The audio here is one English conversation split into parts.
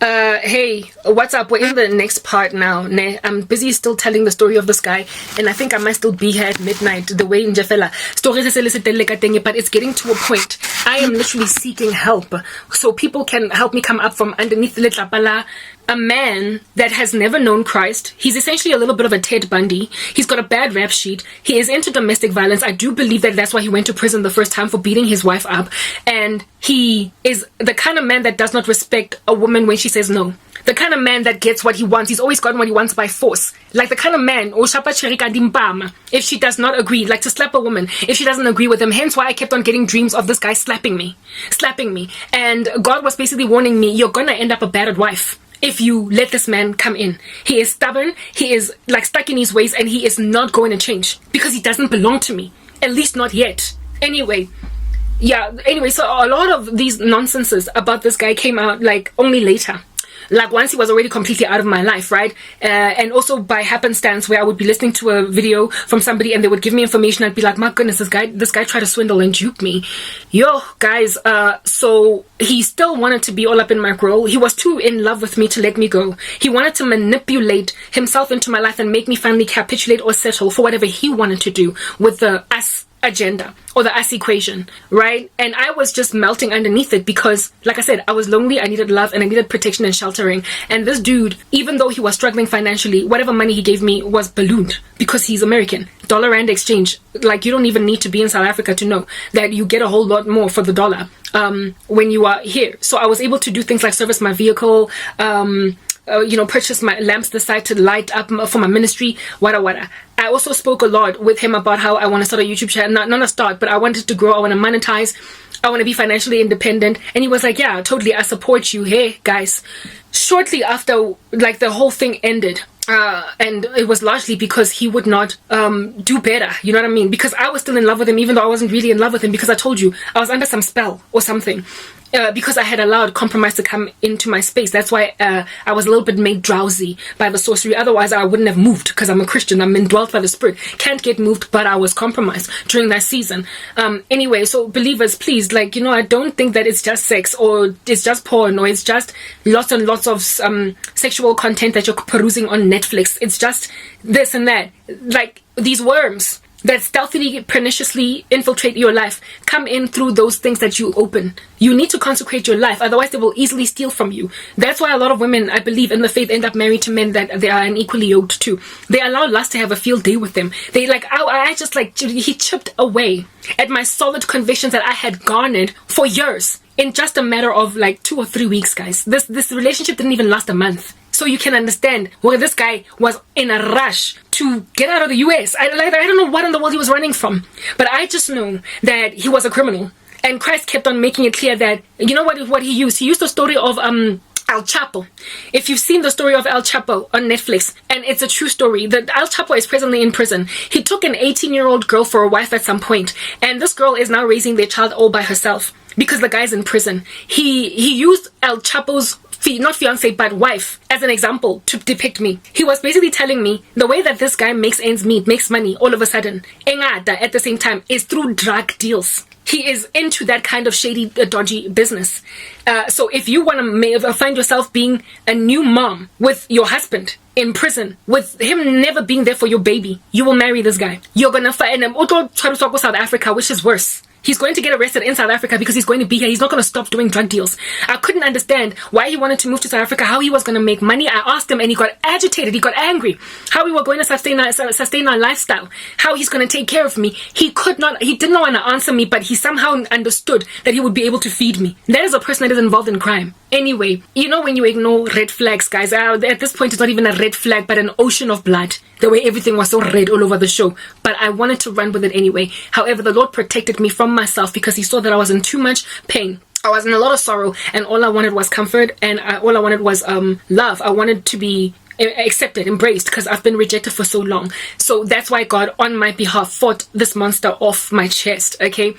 Hey, what's up? We're in the next part now. I'm busy still telling the story of this guy, and I think I might still be here at midnight, the way in Jafela. Stories but it's getting to a point. I am literally seeking help, so people can help me come up from underneath the Letlapala. A man that has never known Christ. He's essentially a little bit of a Ted Bundy. He's got a bad rap sheet. He is into domestic violence. I do believe that that's why he went to prison the first time, for beating his wife up. And he is the kind of man that does not respect a woman when she says no. The kind of man that gets what he wants. He's always gotten what he wants by force. Like the kind of man, if she does not agree, like to slap a woman, if she doesn't agree with him. Hence why I kept on getting dreams of this guy slapping me. And God was basically warning me, you're gonna end up a battered wife if you let this man come in. He is stubborn, he is like stuck in his ways, and he is not going to change because he doesn't belong to me, at least not yet. Anyway, so a lot of these nonsenses about this guy came out like only later. Like once he was already completely out of my life, right? And also by happenstance, where I would be listening to a video from somebody and they would give me information, I'd be like, my goodness, this guy tried to swindle and dupe me. Yo, guys, so he still wanted to be all up in my grill. He was too in love with me to let me go. He wanted to manipulate himself into my life and make me finally capitulate or settle for whatever he wanted to do with the us agenda or the us equation, right? And I was just melting underneath it because, like I said, I was lonely, I needed love, and I needed protection and sheltering. And this dude, even though he was struggling financially, whatever money he gave me was ballooned because he's American. Dollar rand exchange, like you don't even need to be in South Africa to know that you get a whole lot more for the dollar when you are here. So I was able to do things like service my vehicle, purchase my lamps this side to light up for my ministry, wada. I also spoke a lot with him about how I want to start a YouTube channel, not a start, but I wanted to grow, I want to monetize, I want to be financially independent. And he was like, yeah, totally, I support you. Hey, guys. Shortly after, like, the whole thing ended, and it was largely because he would not do better, you know what I mean? Because I was still in love with him, even though I wasn't really in love with him, because I told you, I was under some spell or something. Because I had allowed compromise to come into my space. That's why I was a little bit made drowsy by the sorcery. Otherwise, I wouldn't have moved because I'm a Christian. I'm indwelt by the Spirit. Can't get moved, but I was compromised during that season. Anyway, so believers, please, I don't think that it's just sex or it's just porn or it's just lots and lots of sexual content that you're perusing on Netflix. It's just this and that. Like these worms that stealthily, perniciously infiltrate your life come in through those things that you open. You need to consecrate your life, otherwise they will easily steal from you. That's why a lot of women, I believe, in the faith end up married to men that they are unequally yoked to. They allow lust to have a field day with them. They he chipped away at my solid convictions that I had garnered for years in just a matter of 2 or 3 weeks, guys. This relationship didn't even last a month. So you can understand where this guy was in a rush to get out of the US. I don't know what in the world he was running from. But I just know that he was a criminal. And Christ kept on making it clear that, you know what he used? He used the story of El Chapo. If you've seen the story of El Chapo on Netflix, and it's a true story, that El Chapo is presently in prison. He took an 18-year-old girl for a wife at some point, and this girl is now raising their child all by herself because the guy's in prison. He used El Chapo's not fiance but wife as an example to depict me. He was basically telling me the way that this guy makes ends meet, makes money all of a sudden, at the same time, is through drug deals. He is into that kind of shady, dodgy business. So if you want to find yourself being a new mom with your husband in prison, with him never being there for your baby, you will marry this guy. You're going to find him. South Africa, which is worse. He's going to get arrested in South Africa because he's going to be here. He's not going to stop doing drug deals. I couldn't understand why he wanted to move to South Africa, how he was going to make money. I asked him and he got agitated. He got angry. How we were going to sustain our lifestyle. How he's going to take care of me. He didn't want to answer me, but he somehow understood that he would be able to feed me. That is a person that is involved in crime. Anyway, when you ignore red flags, guys, at this point it's not even a red flag, but an ocean of blood. The way everything was so red all over the show. But I wanted to run with it anyway. However, the Lord protected me from myself because he saw that I was in too much pain. I was in a lot of sorrow, and all I wanted was comfort, and all I wanted was love. I wanted to be accepted, embraced, because I've been rejected for so long. So that's why God, on my behalf, fought this monster off my chest, okay?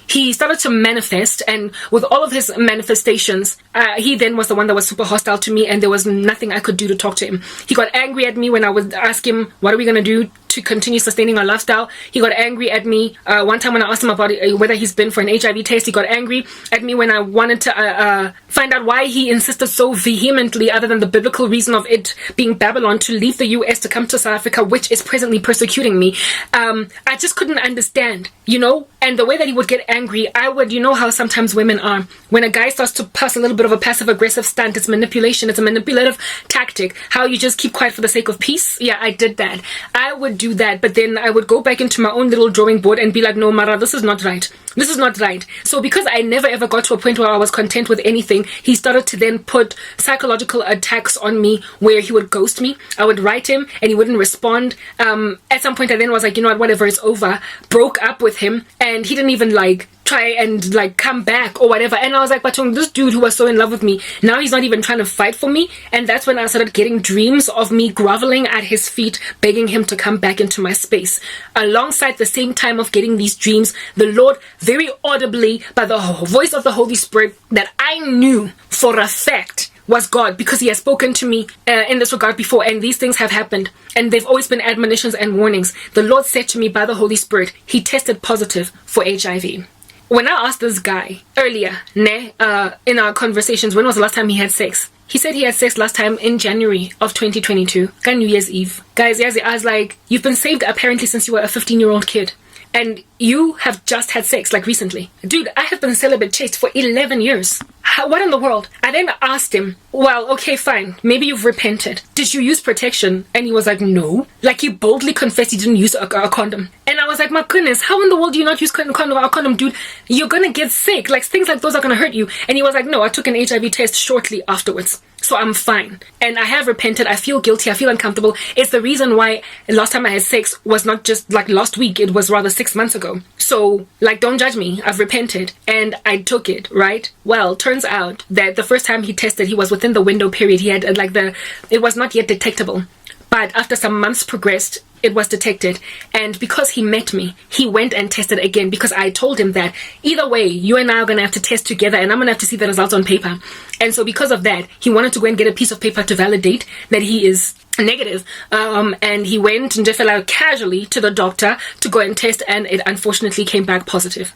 He started to manifest, and with all of his manifestations, he then was the one that was super hostile to me, and there was nothing I could do to talk to him. He got angry at me when I would ask him, what are we going to do to continue sustaining our lifestyle. He got angry at me. One time when I asked him about whether he's been for an HIV test, he got angry at me when I wanted to find out why he insisted so vehemently, other than the biblical reason of it being Babylon, to leave the US to come to South Africa, which is presently persecuting me. I just couldn't understand, you know? And the way that he would get angry, I would, you know how sometimes women are. When a guy starts to pass a little bit of a passive-aggressive stunt, it's manipulation, it's a manipulative tactic. How you just keep quiet for the sake of peace. Yeah, I did that. I would do that, but then I would go back into my own little drawing board and be like, no, Mara, this is not right. This is not right. So because I never ever got to a point where I was content with anything, he started to then put psychological attacks on me where he would ghost me. I would write him and he wouldn't respond. At some point I then was like, you know what, whatever, it's over. Broke up with him, and he didn't even like try and like come back or whatever. And I was like, but this dude who was so in love with me, now he's not even trying to fight for me. And that's when I started getting dreams of me groveling at his feet, begging him to come back into my space. Alongside the same time of getting these dreams, the Lord very audibly, by the voice of the Holy Spirit, that I knew for a fact was God, because he has spoken to me in this regard before, and these things have happened, and they've always been admonitions and warnings. The Lord said to me by the Holy Spirit, he tested positive for HIV. When I asked this guy earlier, in our conversations, when was the last time he had sex? He said he had sex last time in January of 2022, on New Year's Eve. Guys, I was like, you've been saved apparently since you were a 15-year-old kid. And you have just had sex, like recently. Dude, I have been celibate chaste for 11 years. What in the world? I then asked him, well, okay, fine. Maybe you've repented. Did you use protection? And he was like, no. Like, he boldly confessed he didn't use a condom. And I was like, my goodness, how in the world do you not use condom, dude? You're gonna get sick. Like, things like those are gonna hurt you. And he was like, no, I took an HIV test shortly afterwards. So I'm fine. And I have repented. I feel guilty. I feel uncomfortable. It's the reason why last time I had sex was not just like last week. It was rather 6 months ago. So, like, don't judge me. I've repented. And I took it, right? Well, turns out that the first time he tested, he was within the window period. He had it was not yet detectable. But after some months progressed, it was detected. And because he met me, he went and tested again, because I told him that either way, you and I are going to have to test together, and I'm going to have to see the results on paper. And so because of that, he wanted to go and get a piece of paper to validate that he is negative. And he went and just fell out casually to the doctor to go and test, and it unfortunately came back positive.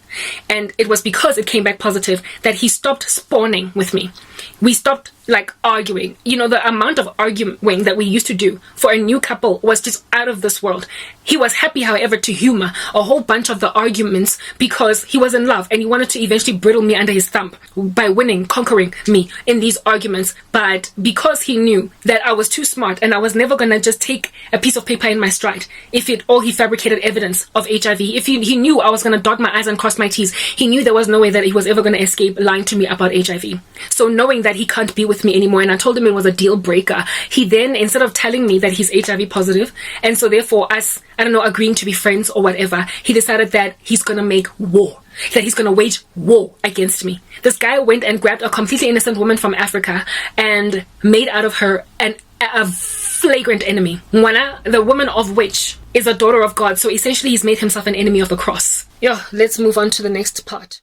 And it was because it came back positive that he stopped spawning with me. We stopped like arguing. You know, the amount of arguing that we used to do for a new couple was just out of this world. He was happy, however, to humor a whole bunch of the arguments because he was in love and he wanted to eventually brittle me under his thumb by conquering me in these arguments. But because he knew that I was too smart and I was never gonna just take a piece of paper in my stride if he fabricated evidence of HIV, if he knew I was gonna dot my I's and cross my T's, he knew there was no way that he was ever gonna escape lying to me about HIV. So knowing that he can't be with me anymore, and I told him it was a deal breaker, he then, instead of telling me that he's HIV positive, and so therefore us, I don't know, agreeing to be friends or whatever, he decided that he's gonna make war. That he's gonna wage war against me. This guy went and grabbed a completely innocent woman from Africa and made out of her a flagrant enemy. Mwana, the woman of which is a daughter of God. So essentially he's made himself an enemy of the cross. Yeah, let's move on to the next part.